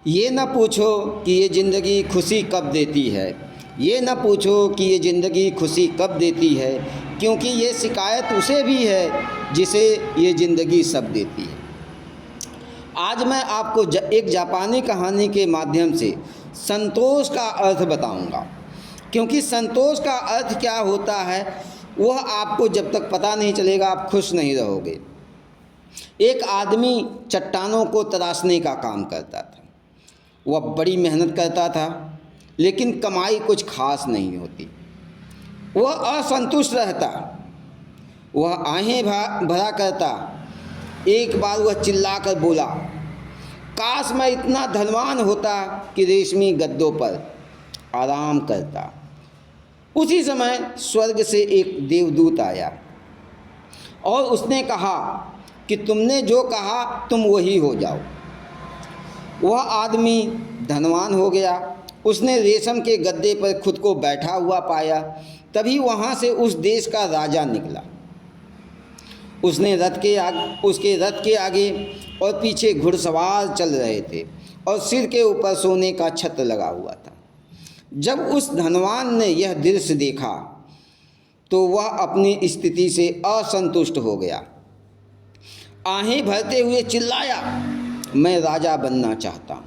ये न पूछो कि ये ज़िंदगी खुशी कब देती है, ये न पूछो कि ये ज़िंदगी खुशी कब देती है, क्योंकि ये शिकायत उसे भी है जिसे ये ज़िंदगी सब देती है। आज मैं आपको एक जापानी कहानी के माध्यम से संतोष का अर्थ बताऊंगा, क्योंकि संतोष का अर्थ क्या होता है वह आपको जब तक पता नहीं चलेगा आप खुश नहीं रहोगे। एक आदमी चट्टानों को तराशने का काम करता था। वह बड़ी मेहनत करता था, लेकिन कमाई कुछ खास नहीं होती। वह असंतुष्ट रहता, वह आहें भरा करता। एक बार वह चिल्लाकर बोला, काश मैं इतना धनवान होता कि रेशमी गद्दों पर आराम करता। उसी समय स्वर्ग से एक देवदूत आया और उसने कहा कि तुमने जो कहा तुम वही हो जाओ। वह आदमी धनवान हो गया। उसने रेशम के गद्दे पर खुद को बैठा हुआ पाया। तभी वहाँ से उस देश का राजा निकला। उसके रथ के आगे और पीछे घुड़सवार चल रहे थे और सिर के ऊपर सोने का छत्र लगा हुआ था। जब उस धनवान ने यह दृश्य देखा तो वह अपनी स्थिति से असंतुष्ट हो गया। आहें भरते हुए चिल्लाया, मैं राजा बनना चाहता हूँ।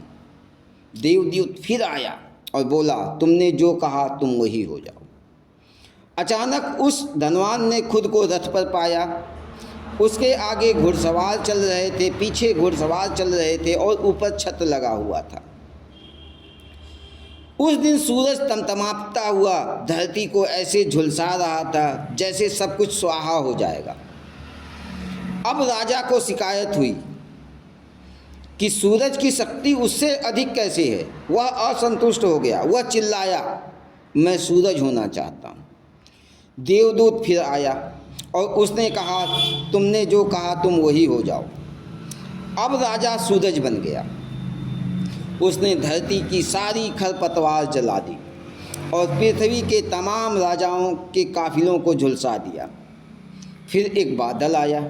देवदूत फिर आया और बोला, तुमने जो कहा तुम वही हो जाओ। अचानक उस धनवान ने खुद को रथ पर पाया। उसके आगे घुड़सवार चल रहे थे, पीछे घुड़सवार चल रहे थे और ऊपर छत्र लगा हुआ था। उस दिन सूरज तमतमाता हुआ धरती को ऐसे झुलसा रहा था जैसे सब कुछ स्वाहा हो जाएगा। अब राजा को शिकायत हुई कि सूरज की शक्ति उससे अधिक कैसे है। वह असंतुष्ट हो गया। वह चिल्लाया, मैं सूरज होना चाहता हूँ। देवदूत फिर आया और उसने कहा, तुमने जो कहा तुम वही हो जाओ। अब राजा सूरज बन गया। उसने धरती की सारी खरपतवार जला दी और पृथ्वी के तमाम राजाओं के काफिलों को झुलसा दिया। फिर एक बादल आया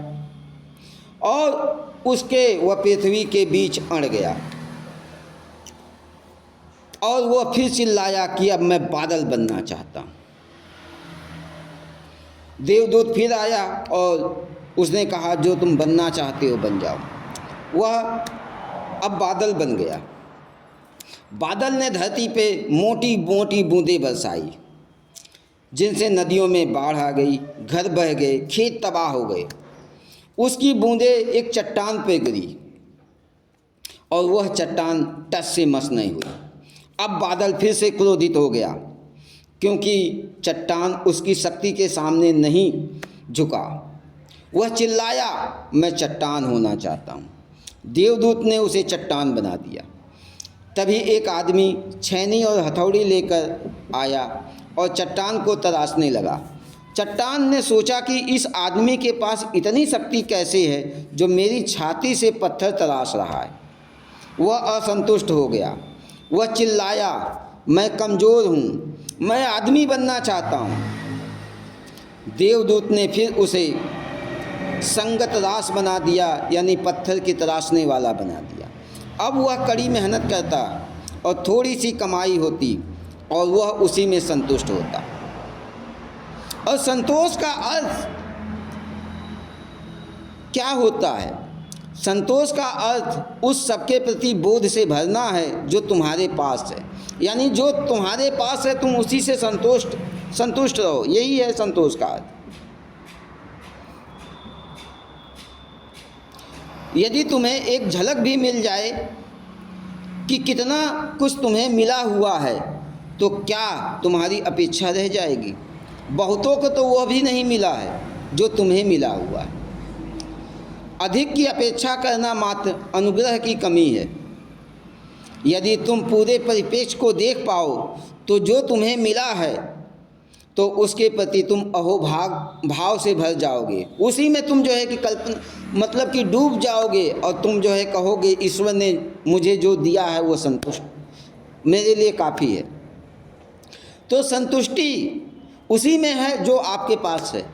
और वह पृथ्वी के बीच अड़ गया और वह फिर चिल्लाया कि अब मैं बादल बनना चाहता हूँ। देवदूत फिर आया और उसने कहा, जो तुम बनना चाहते हो बन जाओ। वह अब बादल बन गया। बादल ने धरती पे मोटी मोटी बूंदें बरसाई, जिनसे नदियों में बाढ़ आ गई, घर बह गए, खेत तबाह हो गए। उसकी बूंदें एक चट्टान पे गिरी और वह चट्टान टस से मस नहीं हुई। अब बादल फिर से क्रोधित हो गया, क्योंकि चट्टान उसकी शक्ति के सामने नहीं झुका। वह चिल्लाया, मैं चट्टान होना चाहता हूँ। देवदूत ने उसे चट्टान बना दिया। तभी एक आदमी छेनी और हथौड़ी लेकर आया और चट्टान को तराशने लगा। चट्टान ने सोचा कि इस आदमी के पास इतनी शक्ति कैसे है जो मेरी छाती से पत्थर तराश रहा है। वह असंतुष्ट हो गया। वह चिल्लाया, मैं कमज़ोर हूँ, मैं आदमी बनना चाहता हूँ। देवदूत ने फिर उसे संगत रास बना दिया, यानी पत्थर की तराशने वाला बना दिया। अब वह कड़ी मेहनत करता और थोड़ी सी कमाई होती और वह उसी में संतुष्ट होता। और संतोष का अर्थ क्या होता है? संतोष का अर्थ उस सबके प्रति बोध से भरना है जो तुम्हारे पास है, यानी जो तुम्हारे पास है तुम उसी से संतुष्ट रहो। यही है संतोष का अर्थ। यदि तुम्हें एक झलक भी मिल जाए कि कितना कुछ तुम्हें मिला हुआ है, तो क्या तुम्हारी अपेक्षा रह जाएगी? बहुतों को तो वह भी नहीं मिला है जो तुम्हें मिला हुआ है। अधिक की अपेक्षा करना मात्र अनुग्रह की कमी है। यदि तुम पूरे परिप्रेक्ष्य को देख पाओ तो जो तुम्हें मिला है तो उसके प्रति तुम भाव से भर जाओगे। उसी में तुम जो है कि कल्पना मतलब कि डूब जाओगे और तुम जो है कहोगे, ईश्वर ने मुझे जो दिया है वो संतुष्ट मेरे लिए काफ़ी है। तो संतुष्टि उसी में है जो आपके पास है।